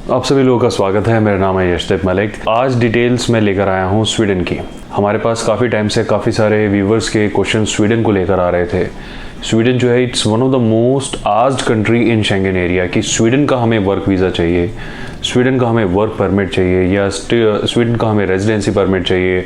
आप सभी लोगों का स्वागत है। मेरा नाम है यशदीप मलिक। आज डिटेल्स मैं लेकर आया हूँ स्वीडन की। हमारे पास काफ़ी टाइम से काफ़ी सारे व्यूवर्स के क्वेश्चन स्वीडन को लेकर आ रहे थे। स्वीडन जो है it's one of the most asked country in Schengen area कि स्वीडन का हमें वर्क वीज़ा चाहिए, स्वीडन का हमें वर्क परमिट चाहिए या स्वीडन का हमें रेजिडेंसी परमिट चाहिए।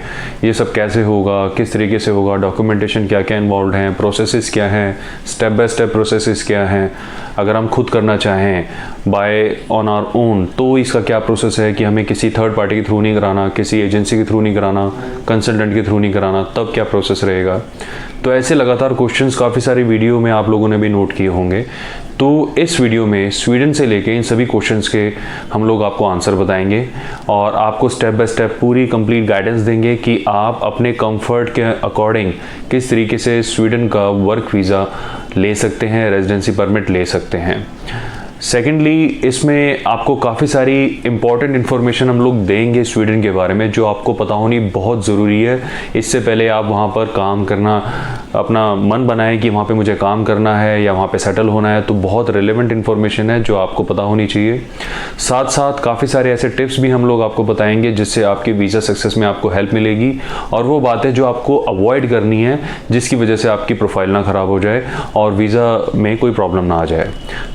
ये सब कैसे होगा, किस तरीके से होगा, डॉक्यूमेंटेशन क्या क्या इन्वॉल्व हैं, प्रोसेसेस क्या हैं, स्टेप बाय स्टेप प्रोसेसेस क्या हैं। अगर हम खुद करना चाहें बाय ऑन आवर ओन तो इसका क्या प्रोसेस है कि हमें किसी थर्ड पार्टी के थ्रू नहीं कराना, किसी एजेंसी के थ्रू नहीं कराना, कंसल्टेंट के थ्रू नहीं कराना, तब क्या प्रोसेस रहेगा। तो ऐसे लगातार क्वेश्चंस काफ़ी सारी वीडियो में आप लोगों ने भी नोट किए होंगे। तो इस वीडियो में स्वीडन से लेके इन सभी क्वेश्चंस के हम लोग आपको आंसर बताएंगे और आपको स्टेप बाय स्टेप पूरी कंप्लीट गाइडेंस देंगे कि आप अपने कंफर्ट के अकॉर्डिंग किस तरीके से स्वीडन का वर्क वीज़ा ले सकते हैं, रेजिडेंसी परमिट ले सकते हैं। सेकेंडली, इसमें आपको काफ़ी सारी इंपॉर्टेंट इन्फॉर्मेशन हम लोग देंगे स्वीडन के बारे में जो आपको पता होनी बहुत ज़रूरी है। इससे पहले आप वहाँ पर काम करना, अपना मन बनाएं कि वहाँ पे मुझे काम करना है या वहाँ पे सेटल होना है, तो बहुत रिलेवेंट इन्फॉर्मेशन है जो आपको पता होनी चाहिए। साथ साथ काफ़ी सारे ऐसे टिप्स भी हम लोग आपको बताएंगे जिससे आपकी वीज़ा सक्सेस में आपको हेल्प मिलेगी और वो बातें जो आपको अवॉइड करनी है जिसकी वजह से आपकी प्रोफाइल ना ख़राब हो जाए और वीज़ा में कोई प्रॉब्लम ना आ जाए।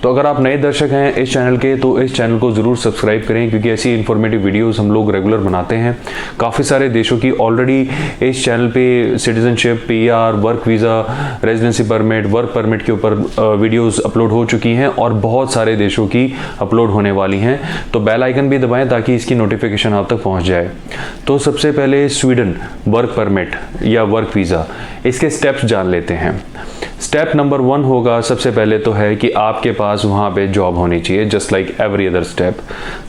तो अगर आप नए दर्शक हैं इस चैनल के तो इस चैनल को ज़रूर सब्सक्राइब करें क्योंकि ऐसी इन्फॉर्मेटिव वीडियोस हम लोग रेगुलर बनाते हैं। काफ़ी सारे देशों की ऑलरेडी इस चैनल पे citizenship, PR, work visa, residency permit, work permit के ऊपर वीडियोस अपलोड हो चुकी हैं और बहुत सारे देशों की अपलोड होने वाली हैं। तो बेल आइकन भी दबाएं ताकि इसकी नोटिफिकेशन आप तक पहुंच जाए। तो सबसे पहले स्वीडन वर्क परमिट या वर्क वीज़ा, इसके स्टेप्स जान लेते हैं। स्टेप नंबर 1 होगा, सबसे पहले तो है कि आपके पास वहाँ पे जॉब होनी चाहिए, just like every other step.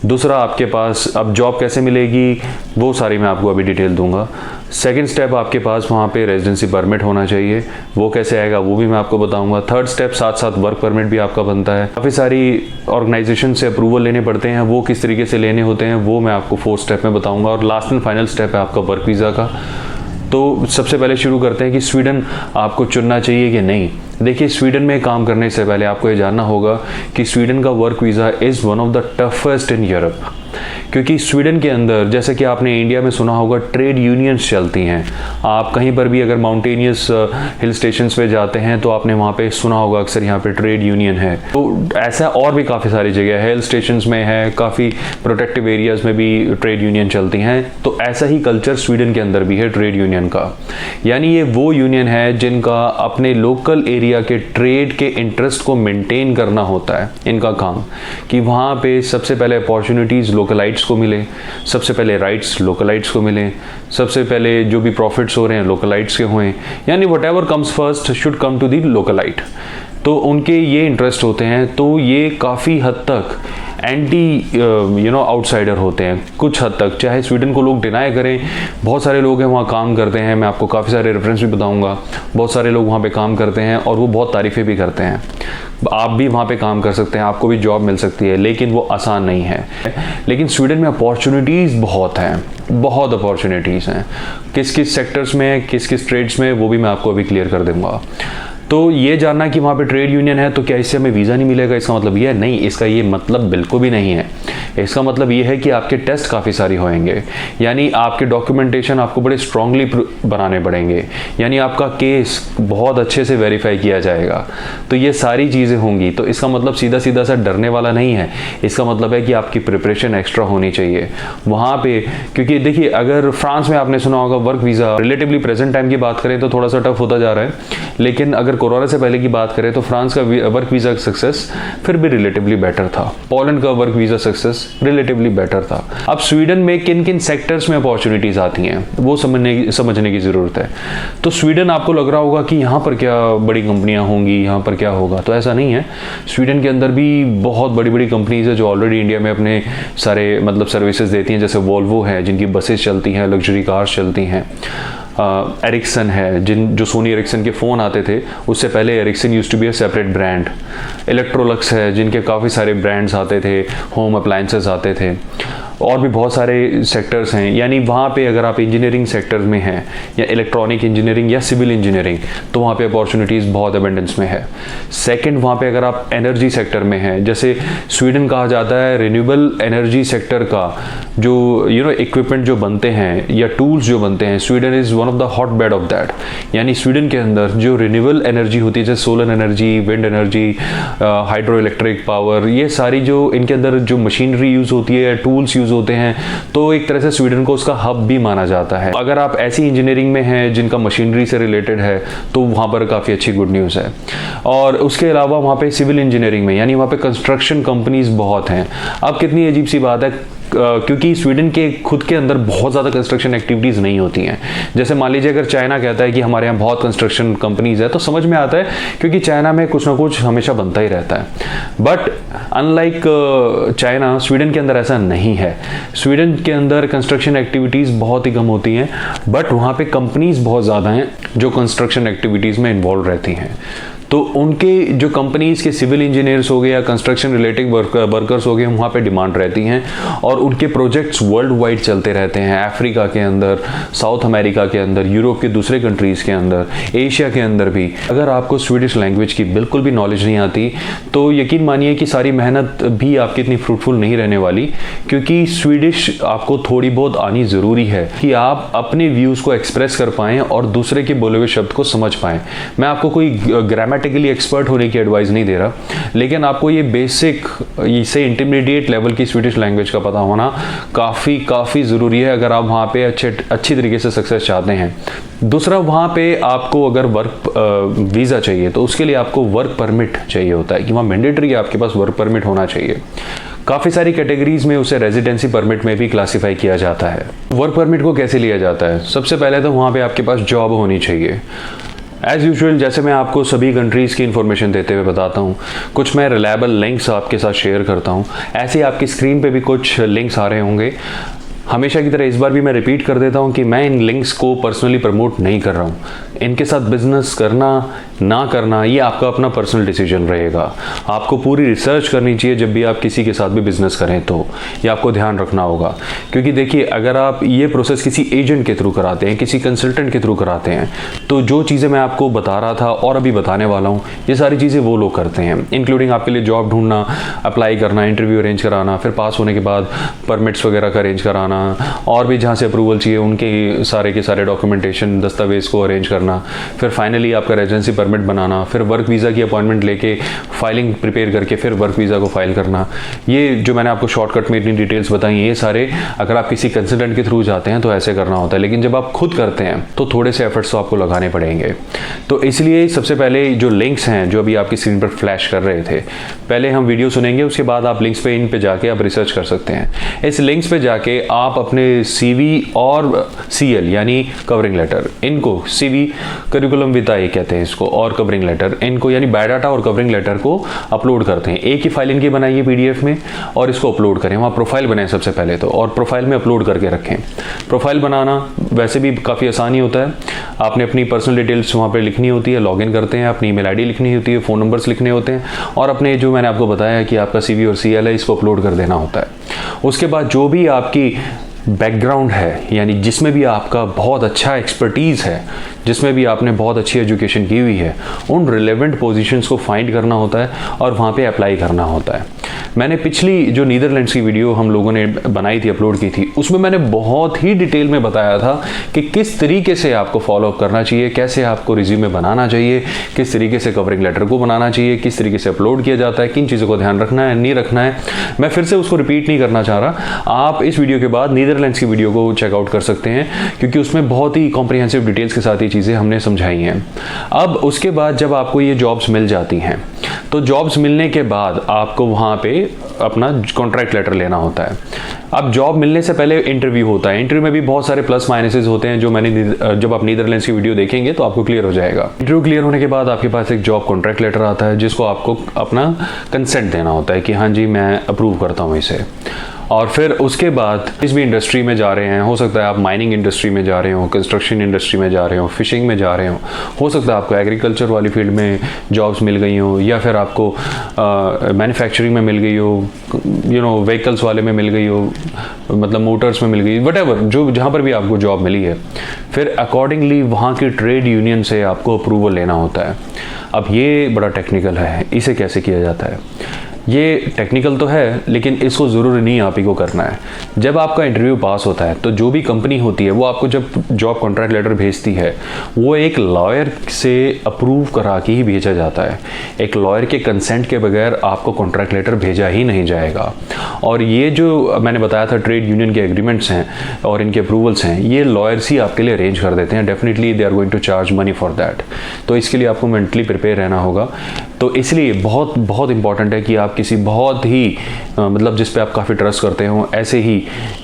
दूसरा, आपके पास अब जॉब कैसे मिलेगी वो सारी मैं आपको अभी डिटेल दूंगा। सेकंड स्टेप, आपके पास वहाँ पे रेजिडेंसी परमिट होना चाहिए, वो कैसे आएगा वो भी मैं आपको बताऊंगा। थर्ड स्टेप, साथ साथ वर्क परमिट भी आपका बनता है। काफ़ी सारी ऑर्गेनाइजेशन से अप्रूवल लेने पड़ते हैं, वो किस तरीके से लेने होते हैं वो मैं आपको 4th स्टेप में बताऊँगा। और लास्ट एंड फाइनल स्टेप है आपका वर्क वीज़ा का। तो सबसे पहले शुरू करते हैं कि स्वीडन आपको चुनना चाहिए कि नहीं। देखिए, स्वीडन में काम करने से पहले आपको ये जानना होगा कि स्वीडन का work visa is one of the toughest in Europe, क्योंकि स्वीडन के अंदर जैसे कि आपने इंडिया में सुना होगा ट्रेड यूनियंस चलती हैं। आप कहीं पर भी अगर माउंटेनियस हिल स्टेशंस पे जाते हैं तो आपने वहाँ पे सुना होगा अक्सर यहाँ पे ट्रेड यूनियन है। तो ऐसा और भी काफ़ी सारी जगह हिल स्टेशंस में है, काफ़ी प्रोटेक्टिव एरियाज़ में भी ट्रेड यूनियन चलती हैं। तो ऐसा ही कल्चर स्वीडन के अंदर भी है ट्रेड यूनियन का। यानी ये वो यूनियन है जिनका अपने लोकल एरिया के ट्रेड के इंटरेस्ट को मेंटेन करना होता है। इनका काम कि वहाँ पे सबसे पहले अपॉर्चुनिटीज़ लोकलाइट्स को मिले, सबसे पहले राइट्स लोकलाइट्स को मिले, सबसे पहले जो भी प्रॉफिट्स हो रहे हैं लोकलाइट्स के हुए, यानी whatever comes first should come to the localite. तो उनके ये इंटरेस्ट होते हैं। तो ये काफ़ी हद तक एंटी आउटसाइडर होते हैं कुछ हद तक, चाहे स्वीडन को लोग डिनाई करें। बहुत सारे लोग हैं वहाँ काम करते हैं, मैं आपको काफ़ी सारे रेफरेंस भी बताऊंगा। बहुत सारे लोग वहाँ पे काम करते हैं और वो बहुत तारीफ़ें भी करते हैं। आप भी वहाँ पे काम कर सकते हैं, आपको भी जॉब मिल सकती है, लेकिन वो आसान नहीं है। लेकिन स्वीडन में अपॉर्चुनिटीज़ बहुत हैं, बहुत अपॉर्चुनिटीज़ हैं। किस किस सेक्टर्स में, किस किस ट्रेड्स में, वो भी मैं आपको अभी क्लियर कर दूँगा। तो ये जानना कि वहाँ पे ट्रेड यूनियन है तो क्या इससे हमें वीज़ा नहीं मिलेगा, इसका मतलब ये है? नहीं, इसका ये मतलब बिल्कुल भी नहीं है। इसका मतलब ये है कि आपके टेस्ट काफ़ी सारे होंगे, यानी आपके डॉक्यूमेंटेशन आपको बड़े स्ट्रांगली बनाने पड़ेंगे, यानी आपका केस बहुत अच्छे से वेरीफाई किया जाएगा। तो ये सारी चीज़ें होंगी। तो इसका मतलब सीधा सीधा सा डरने वाला नहीं है। इसका मतलब है कि आपकी प्रिपरेशन एक्स्ट्रा होनी चाहिए वहाँ पे। क्योंकि देखिए, अगर फ्रांस में आपने सुना होगा work visa, relatively present time की बात करें तो थोड़ा सा टफ होता जा रहा है, लेकिन अगर कोरोना से पहले की बात करें तो फ्रांस का वर्क वीज़ा सक्सेस फिर भी रिलेटिवली बेटर था। पोलैंड का work visa success relatively better था। अब स्वीडन में किन किन सेक्टर्स में अपॉर्चुनिटीज़ आती हैं वो समझने की ज़रूरत है। तो स्वीडन आपको लग रहा होगा कि यहाँ पर क्या बड़ी कंपनियाँ होंगी, यहाँ पर क्या होगा, तो ऐसा नहीं है। स्वीडन के अंदर भी बहुत बड़ी बड़ी कंपनीज है जो ऑलरेडी इंडिया में अपने सारे मतलब सर्विसेज देती हैं। जैसे वोल्वो है जिनकी बसेस चलती हैं, लग्जरी कार्स चलती हैं। एरिक्सन है, जो सोनी एरिक्सन के फ़ोन आते थे उससे पहले Ericsson used to be a separate brand. Electrolux है जिनके काफ़ी सारे ब्रांड्स आते थे, होम अप्लायंसेस आते थे। और भी बहुत सारे सेक्टर्स हैं। यानी वहाँ पे अगर आप इंजीनियरिंग सेक्टर में हैं या इलेक्ट्रॉनिक इंजीनियरिंग या सिविल इंजीनियरिंग, तो वहाँ पे अपॉर्चुनिटीज़ बहुत अबेंडेंस में है। सेकंड, वहाँ पे अगर आप एनर्जी सेक्टर में हैं, जैसे स्वीडन कहा जाता है रिन्यूएबल एनर्जी सेक्टर का जो इक्विपमेंट जो बनते हैं या टूल्स जो बनते हैं, Sweden is one of the hot bed of that. यानी स्वीडन के अंदर जो रिन्यूएबल एनर्जी होती है, जैसे solar energy, wind energy, hydro electric power, ये सारी जो इनके अंदर जो मशीनरी यूज़ होती है, टूल्स यूज़ होते हैं, तो एक तरह से स्वीडन को उसका हब भी माना जाता है। अगर आप ऐसी इंजीनियरिंग में हैं जिनका मशीनरी से रिलेटेड है, तो वहाँ पर काफ़ी अच्छी गुड न्यूज़ है। और उसके अलावा वहाँ पे सिविल इंजीनियरिंग में, यानी वहाँ पे कंस्ट्रक्शन कंपनीज बहुत हैं। अब कितनी अजीब सी बात है, क्योंकि स्वीडन के खुद के अंदर बहुत ज़्यादा कंस्ट्रक्शन एक्टिविटीज़ नहीं होती हैं। जैसे मान लीजिए अगर चाइना कहता है कि हमारे यहाँ बहुत कंस्ट्रक्शन कंपनीज है, तो समझ में आता है क्योंकि चाइना में कुछ ना कुछ हमेशा बनता ही रहता है। बट अनलाइक चाइना, स्वीडन के अंदर ऐसा नहीं है। स्वीडन के अंदर कंस्ट्रक्शन एक्टिविटीज़ बहुत ही कम होती हैं, बट वहाँ पे कंपनीज बहुत ज़्यादा हैं जो कंस्ट्रक्शन एक्टिविटीज़ में इन्वॉल्व रहती हैं। तो उनके जो कंपनीज़ के सिविल इंजीनियर्स हो गए या कंस्ट्रक्शन रिलेटेड वर्कर्स हो गए, वहाँ पे डिमांड रहती हैं और उनके प्रोजेक्ट्स वर्ल्ड वाइड चलते रहते हैं। अफ्रीका के अंदर, साउथ अमेरिका के अंदर, यूरोप के दूसरे कंट्रीज़ के अंदर, एशिया के अंदर भी। अगर आपको स्वीडिश लैंग्वेज की बिल्कुल भी नॉलेज नहीं आती, तो यकीन मानिए कि सारी मेहनत भी आपकी इतनी फ्रूटफुल नहीं रहने वाली, क्योंकि स्वीडिश आपको थोड़ी बहुत आनी ज़रूरी है कि आप अपने व्यूज़ को एक्सप्रेस कर पाएँ और दूसरे के बोले हुए शब्द को समझ पाएँ। मैं आपको कोई ग्रामेटिकली एक्सपर्ट होने की एडवाइस नहीं दे रहा, लेकिन आपको ये बेसिक से इंटरमीडिएट लेवल की स्वीडिश लैंग्वेज का पता होना काफ़ी ज़रूरी है अगर आप वहाँ पे अच्छी तरीके से सक्सेस चाहते हैं। दूसरा, वहाँ पे आपको अगर वर्क वीज़ा चाहिए, तो उसके लिए आपको वर्क परमिट चाहिए होता है कि वहाँ मैंडेटरी आपके पास वर्क परमिट होना चाहिए। काफ़ी सारी कैटेगरीज में उसे रेजिडेंसी परमिट में भी क्लासिफाई किया जाता है। वर्क परमिट को कैसे लिया जाता है? सबसे पहले तो वहाँ पे आपके पास जॉब होनी चाहिए। एज़ यूजुअल, जैसे मैं आपको सभी कंट्रीज़ की इन्फॉर्मेशन देते हुए बताता हूँ, कुछ मैं रिलायबल लिंक्स आपके साथ शेयर करता हूँ। ऐसे ही आपकी स्क्रीन पे भी कुछ लिंक्स आ रहे होंगे। हमेशा की तरह इस बार भी मैं रिपीट कर देता हूँ कि मैं इन लिंक्स को पर्सनली प्रमोट नहीं कर रहा हूँ। इनके साथ बिजनेस करना ना करना ये आपका अपना पर्सनल डिसीजन रहेगा। आपको पूरी रिसर्च करनी चाहिए जब भी आप किसी के साथ भी बिजनेस करें, तो ये आपको ध्यान रखना होगा। क्योंकि देखिए, अगर आप ये प्रोसेस किसी एजेंट के थ्रू कराते हैं, किसी कंसल्टेंट के थ्रू कराते हैं, तो जो चीज़ें मैं आपको बता रहा था और अभी बताने वाला हूँ, ये सारी चीज़ें वो लोग करते हैं, इंक्लूडिंग आपके लिए जॉब ढूंढना, अप्लाई करना, इंटरव्यू अरेंज कराना, फिर पास होने के बाद परमिट्स वगैरह का अरेंज कराना, और भी जहाँ से अप्रूवल चाहिए उनके सारे के सारे डॉक्यूमेंटेशन, दस्तावेज को अरेंज करना, फिर फाइनली आपका रेजिडेंसी परमिट बनाना, फिर वर्क वीज़ा की अपॉइंटमेंट लेके फाइलिंग प्रिपेयर करके फिर वर्क वीज़ा को फाइल करना। ये जो मैंने आपको शॉर्टकट में इतनी डिटेल्स बताई, ये सारे अगर आप किसी कंसल्टेंट के थ्रू जाते हैं तो ऐसे करना होता है, लेकिन जब आप खुद करते हैं तो थोड़े से एफर्ट्स तो आपको लगाने पड़ेंगे। तो इसलिए सबसे पहले जो लिंक्स हैं जो अभी आपकी स्क्रीन पर फ्लैश कर रहे थे, पहले हम वीडियो सुनेंगे, उसके बाद आप लिंक्स पे इन पे जाके आप रिसर्च कर सकते हैं। इस लिंक्स पे जाके आप अपने सीवी और सीएल यानी कवरिंग लेटर, इनको सीवी करिकुलम विटाए कहते हैं इसको, और कवरिंग लेटर, इनको यानी बायोडाटा और कवरिंग लेटर को अपलोड करते हैं। एक ही फाइल इनकी बनाइए पीडीएफ में और इसको अपलोड करें। वहाँ प्रोफाइल बनाएं सबसे पहले तो, और प्रोफाइल में अपलोड करके रखें। प्रोफाइल बनाना वैसे भी काफ़ी आसानी होता है। आपने अपनी पर्सनल डिटेल्स वहाँ पर लिखनी होती है, लॉगिन करते हैं, अपनी ईमेल आईडी लिखनी होती है, फ़ोन नंबर्स लिखने होते हैं, और अपने जो मैंने आपको बताया कि आपका सीवी और सीएल है, इसको अपलोड कर देना होता है। उसके बाद जो भी आपकी बैकग्राउंड है, यानी जिसमें भी आपका बहुत अच्छा एक्सपर्टीज़ है, जिसमें भी आपने बहुत अच्छी एजुकेशन की हुई है, उन रिलेवेंट पोजीशंस को फाइंड करना होता है और वहाँ पे अप्लाई करना होता है। मैंने पिछली जो नीदरलैंड्स की वीडियो हम लोगों ने बनाई थी, अपलोड की थी, उसमें मैंने बहुत ही डिटेल में बताया था कि किस तरीके से आपको फॉलोअप करना चाहिए, कैसे आपको रिज्यूमे बनाना चाहिए, किस तरीके से कवरिंग लेटर को बनाना चाहिए, किस तरीके से अपलोड किया जाता है, किन चीज़ों को ध्यान रखना है, नहीं रखना है। मैं फिर से उसको रिपीट नहीं करना चाह रहा। आप इस वीडियो के बाद नीदरलैंड्स की वीडियो को चेकआउट कर सकते हैं, क्योंकि उसमें बहुत ही कॉम्प्रिहेंसिव डिटेल्स के साथ ये चीज़ें हमने समझाई हैं। अब उसके बाद जब आपको ये जॉब्स मिल जाती हैं, तो जॉब्स मिलने के बाद आपको वहाँ पे अपना कॉन्ट्रैक्ट लेटर लेना होता है। अब जॉब मिलने से पहले इंटरव्यू होता है। इंटरव्यू में भी बहुत सारे प्लस माइनसेस होते हैं, जो जब आप नीदरलैंड्स की वीडियो देखेंगे तो आपको क्लियर हो जाएगा। इंटरव्यू क्लियर होने के बाद आपके पास एक जॉब कॉन्ट्रैक्ट लेटर आता है, जिसको आपको अपना कंसेंट देना होता है कि हाँ जी, मैं अप्रूव करता हूँ इसे। और फिर उसके बाद जिस भी इंडस्ट्री में जा रहे हैं, हो सकता है आप माइनिंग इंडस्ट्री में जा रहे हो, कंस्ट्रक्शन इंडस्ट्री में जा रहे हो, फिशिंग में जा रहे हो सकता है आपको एग्रीकल्चर वाली फील्ड में जॉब्स मिल गई हो, या फिर आपको मैन्युफैक्चरिंग में मिल गई हो, व्हीकल्स वाले में मिल गई हो, मतलब मोटर्स में मिल गई, वटेवर जो जहाँ पर भी आपको जॉब मिली है, फिर अकॉर्डिंगली वहाँ की ट्रेड यूनियन से आपको अप्रूवल लेना होता है। अब ये बड़ा टेक्निकल है, इसे कैसे किया जाता है? ये टेक्निकल तो है, लेकिन इसको ज़रूरी नहीं आप ही को करना है। जब आपका इंटरव्यू पास होता है तो जो भी कंपनी होती है वो आपको जब जॉब कॉन्ट्रैक्ट लेटर भेजती है वो एक लॉयर से अप्रूव करा के ही भेजा जाता है। एक लॉयर के कंसेंट के बगैर आपको कॉन्ट्रैक्ट लेटर भेजा ही नहीं जाएगा। और ये जो मैंने बताया था ट्रेड यूनियन के एग्रीमेंट्स हैं और इनके अप्रूवल्स हैं, ये लॉयर्स ही आपके लिए अरेंज कर देते हैं। Definitely they are going to charge money for that. तो इसके लिए आपको मेंटली प्रिपेयर रहना होगा। तो इसलिए बहुत बहुत इंपॉर्टेंट है कि आप किसी बहुत ही मतलब जिस पे आप काफ़ी ट्रस्ट करते हो ऐसे ही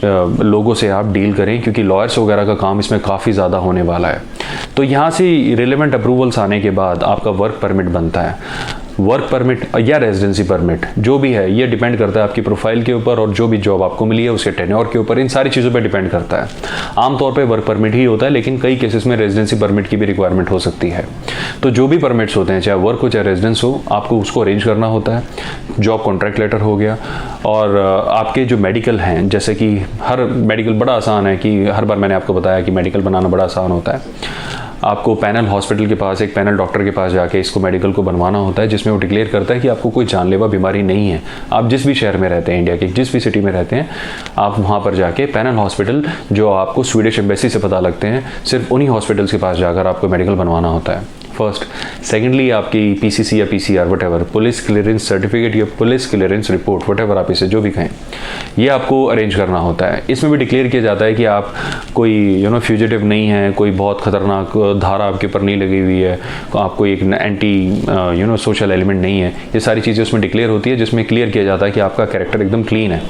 लोगों से आप डील करें, क्योंकि लॉयर्स वगैरह का काम इसमें काफ़ी ज़्यादा होने वाला है। तो यहाँ से रिलेवेंट अप्रूवल्स आने के बाद आपका वर्क परमिट बनता है। वर्क परमिट या रेजिडेंसी परमिट जो भी है, ये डिपेंड करता है आपकी प्रोफाइल के ऊपर और जो भी जॉब आपको मिली है उसके टेन्योर के ऊपर, इन सारी चीज़ों पे डिपेंड करता है। आमतौर पे वर्क परमिट ही होता है, लेकिन कई केसेस में रेजिडेंसी परमिट की भी रिक्वायरमेंट हो सकती है। तो जो भी परमिट्स होते हैं, चाहे वर्क हो चाहे रेजिडेंस हो, आपको उसको अरेंज करना होता है। जॉब कॉन्ट्रैक्ट लेटर हो गया, और आपके जो मेडिकल हैं, जैसे कि हर मेडिकल बड़ा आसान है कि हर बार मैंने आपको बताया कि मेडिकल बनाना बड़ा आसान होता है। आपको पैनल हॉस्पिटल के पास, एक पैनल डॉक्टर के पास जाके इसको मेडिकल को बनवाना होता है, जिसमें वो डिक्लेयर करता है कि आपको कोई जानलेवा बीमारी नहीं है। आप जिस भी शहर में रहते हैं, इंडिया के जिस भी सिटी में रहते हैं, आप वहाँ पर जाके पैनल हॉस्पिटल जो आपको स्वीडिश एम्बेसी से पता लगते हैं, सिर्फ उन्हीं हॉस्पिटल्स के पास जाकर आपको मेडिकल बनवाना होता है। फर्स्ट। सेकेंडली, आपकी पीसीसी या PCR whatever, police clearance certificate या पुलिस क्लियरेंस रिपोर्ट, वटेवर आप इसे जो भी कहें, ये आपको अरेंज करना होता है। इसमें भी डिक्लेयर किया जाता है कि आप कोई फ्यूजिटिव नहीं है, कोई बहुत खतरनाक धारा आपके ऊपर नहीं लगी हुई है, आप कोई एक एंटी सोशल एलिमेंट नहीं है। ये सारी चीज़ें उसमें डिक्लेयर होती है, जिसमें क्लियर किया जाता है कि आपका कैरेक्टर एकदम क्लीन है।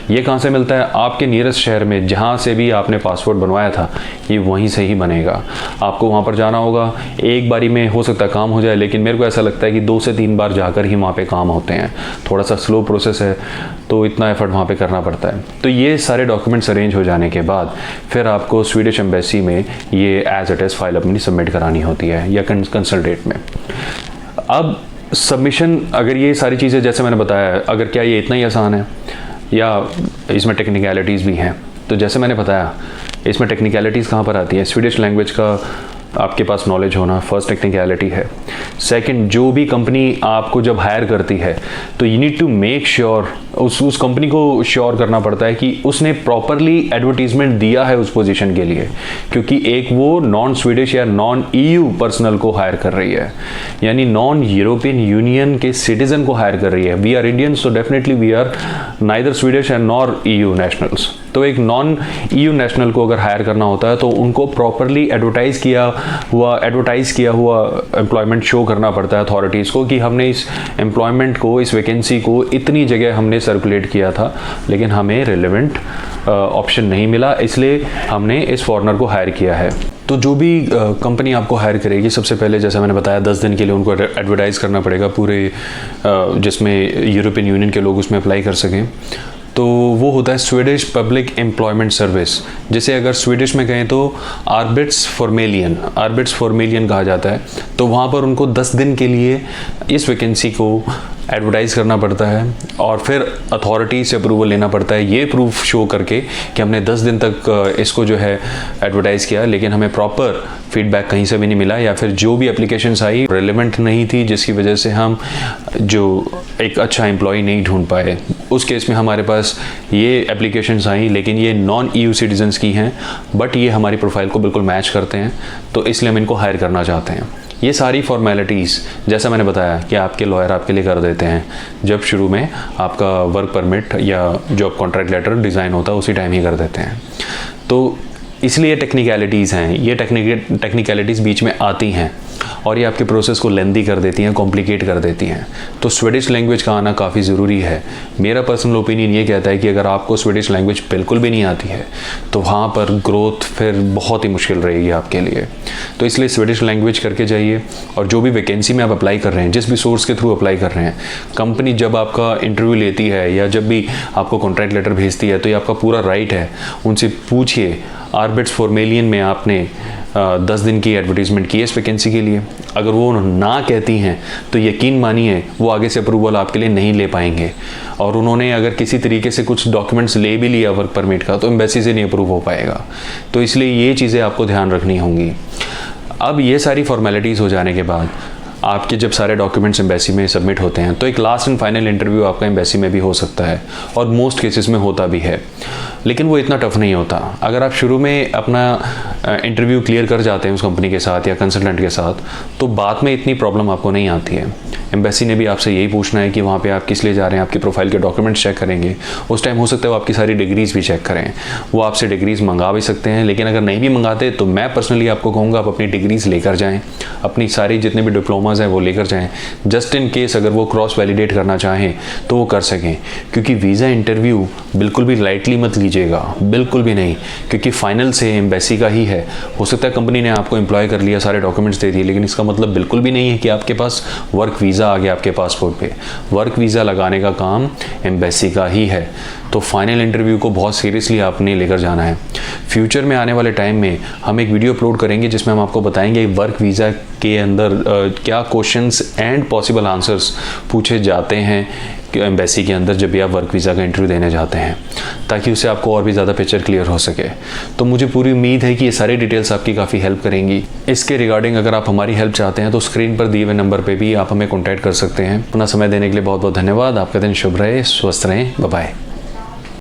ये कहाँ से मिलता है? आपके नियरेस्ट शहर में जहाँ से भी आपने पासपोर्ट बनवाया था, ये वहीं से ही बनेगा। आपको वहाँ पर जाना होगा। एक बारी में हो सकता है काम हो जाए, लेकिन मेरे को ऐसा लगता है कि 2 से 3 बार जाकर ही वहाँ पे काम होते हैं। थोड़ा सा स्लो प्रोसेस है, तो इतना एफर्ट वहाँ पे करना पड़ता है। तो ये सारे डॉक्यूमेंट्स अरेंज हो जाने के बाद फिर आपको स्वीडिश एम्बेसी में ये एज इट इज़ फाइल अपनी सबमिट करानी होती है, या कंसल्टेट में। अब सबमिशन, अगर ये सारी चीज़ें जैसे मैंने बताया, अगर क्या ये इतना ही आसान है या इसमें टेक्निकलिटीज़ भी हैं? तो जैसे मैंने बताया, इसमें टेक्निकलिटीज़ कहाँ पर आती है? स्वीडिश लैंग्वेज का आपके पास नॉलेज होना फर्स्ट टेक्निकलिटी है। सेकंड, जो भी कंपनी आपको जब हायर करती है तो you need to make sure, उस कंपनी को श्योर करना पड़ता है कि उसने प्रॉपरली एडवर्टीजमेंट दिया है उस पोजीशन के लिए, क्योंकि एक वो नॉन स्वीडिश या नॉन ईयू पर्सनल को हायर कर रही है, यानी नॉन यूरोपियन यूनियन के सिटीजन को हायर कर रही है। वी आर इंडियंस, तो definitely we are neither Swedish and nor EU nationals. तो एक नॉन ईयू नेशनल को अगर हायर करना होता है तो उनको प्रॉपरली एडवर्टाइज किया हुआ एम्प्लॉयमेंट शो करना पड़ता है अथॉरिटीज़ को, कि हमने इस एम्प्लॉयमेंट को, इस वैकेंसी को इतनी जगह हमने सर्कुलेट किया था, लेकिन हमें रिलेवेंट ऑप्शन नहीं मिला, इसलिए हमने इस फॉरेनर को हायर किया है। तो जो भी कंपनी आपको हायर करेगी, सबसे पहले जैसा मैंने बताया 10 दिन के लिए उनको एडवर्टाइज़ करना पड़ेगा पूरे, जिसमें यूरोपियन यूनियन के लोग उसमें अप्लाई कर सकें। तो वो होता है स्वीडिश पब्लिक एम्प्लॉयमेंट सर्विस, जिसे अगर स्वीडिश में कहें तो आर्बिट्सफॉर्मेलियन कहा जाता है। तो वहाँ पर उनको 10 दिन के लिए इस वैकेंसी को एडवर्टाइज़ करना पड़ता है और फिर अथॉरिटी से अप्रूवल लेना पड़ता है, ये प्रूफ शो करके कि हमने 10 दिन तक इसको जो है एडवर्टाइज़ किया, लेकिन हमें प्रॉपर फीडबैक कहीं से भी नहीं मिला, या फिर जो भी एप्लीकेशंस आई रेलेवेंट नहीं थी, जिसकी वजह से हम जो एक अच्छा एम्प्लॉय नहीं ढूंढ पाए। उस केस में हमारे पास ये एप्लीकेशंस आई, लेकिन ये नॉन ईयू सिटीजन्स की हैं, बट ये हमारी प्रोफाइल को बिल्कुल मैच करते हैं, तो इसलिए हम इनको हायर करना चाहते हैं। ये सारी फॉर्मेलिटीज़ जैसा मैंने बताया कि आपके लॉयर आपके लिए कर देते हैं, जब शुरू में आपका वर्क परमिट या जॉब कॉन्ट्रैक्ट लेटर डिज़ाइन होता है उसी टाइम ही कर देते हैं। तो इसलिए टेक्निकलिटीज़ हैं, ये टेक्निकलिटीज़ बीच में आती हैं और ये आपके प्रोसेस को लेंदी कर देती हैं, कॉम्प्लिकेट कर देती हैं। तो स्वीडिश लैंग्वेज का आना काफ़ी ज़रूरी है। मेरा पर्सनल ओपिनियन ये कहता है कि अगर आपको स्वीडिश लैंग्वेज बिल्कुल भी नहीं आती है तो वहाँ पर ग्रोथ फिर बहुत ही मुश्किल रहेगी आपके लिए। तो इसलिए स्वीडिश लैंग्वेज करके जाइए, और जो भी वैकेंसी में आप अप्लाई कर रहे हैं, जिस भी सोर्स के थ्रू अप्लाई कर रहे हैं, कंपनी जब आपका इंटरव्यू लेती है या जब भी आपको कॉन्ट्रैक्ट लेटर भेजती है, तो ये आपका पूरा राइट है, उनसे पूछिए आर्बिट्स फॉर्मेलियन में आपने 10 दिन की एडवर्टीजमेंट की है इस वैकेंसी के लिए, अगर वो ना कहती हैं तो यकीन मानिए वो आगे से अप्रूवल आपके लिए नहीं ले पाएंगे। और उन्होंने अगर किसी तरीके से कुछ डॉक्यूमेंट्स ले भी लिया वर्क परमिट का तो एम्बेसी से नहीं अप्रूव हो पाएगा। तो इसलिए ये चीज़ें आपको ध्यान रखनी होंगी। अब ये सारी फॉर्मेलिटीज़ हो जाने के बाद आपके जब सारे डॉक्यूमेंट्स एम्बेसी में सबमिट होते हैं तो एक लास्ट एंड फाइनल इंटरव्यू आपका एम्बेसी में भी हो सकता है, और मोस्ट केसेस में होता भी है, लेकिन वो इतना टफ नहीं होता। अगर आप शुरू में अपना इंटरव्यू क्लियर कर जाते हैं उस कंपनी के साथ या कंसल्टेंट के साथ तो बाद में इतनी प्रॉब्लम आपको नहीं आती है। एम्बेसी ने भी आपसे यही पूछना है कि वहाँ पे आप किस लिए जा रहे हैं, आपकी प्रोफाइल के डॉक्यूमेंट्स चेक करेंगे। उस टाइम हो सकता है वो आपकी सारी डिग्रीज़ भी चेक करें, वो आपसे डिग्रीज़ मंगा भी सकते हैं, लेकिन अगर नहीं भी मंगाते तो मैं पर्सनली आपको कहूँगा आप अपनी डिग्रीज़ लेकर जाएँ, अपनी सारी जितने भी डिप्लोमाज हैं वो लेकर जाएँ, जस्ट इन केस अगर वो क्रॉस वैलिडेट करना चाहें तो वो कर सकें। क्योंकि वीज़ा इंटरव्यू बिल्कुल भी लाइटली मत लीजिएगा, बिल्कुल भी नहीं, क्योंकि फाइनल से एम्बेसी का ही है। हो सकता है कंपनी ने आपको एम्प्लॉय कर लिया, सारे डॉक्यूमेंट्स दे दिए, लेकिन इसका मतलब बिल्कुल भी नहीं है कि आपके पास वर्क वीज़ा आ गया आपके पासपोर्ट पे। वर्क वीज़ा लगाने का काम एम्बेसी का ही है। तो फाइनल इंटरव्यू को बहुत सीरियसली आपने लेकर जाना है। फ्यूचर में आने वाले टाइम में हम एक वीडियो अपलोड करेंगे जिसमें हम आपको बताएंगे वर्क वीज़ा के अंदर क्या क्वेश्चंस एंड पॉसिबल आंसर्स पूछे जाते हैं एम्बेसी के अंदर जब भी आप वर्क वीज़ा का इंटरव्यू देने जाते हैं, ताकि उससे आपको और भी ज़्यादा पिक्चर क्लियर हो सके। तो मुझे पूरी उम्मीद है कि ये सारी डिटेल्स आपकी काफ़ी हेल्प करेंगी। इसके रिगार्डिंग अगर आप हमारी हेल्प चाहते हैं तो स्क्रीन पर दिए हुए नंबर पे भी आप हमें कॉन्टैक्ट कर सकते हैं। अपना समय देने के लिए बहुत बहुत धन्यवाद। आपका दिन शुभ रहे, स्वस्थ रहें, बाय बाय।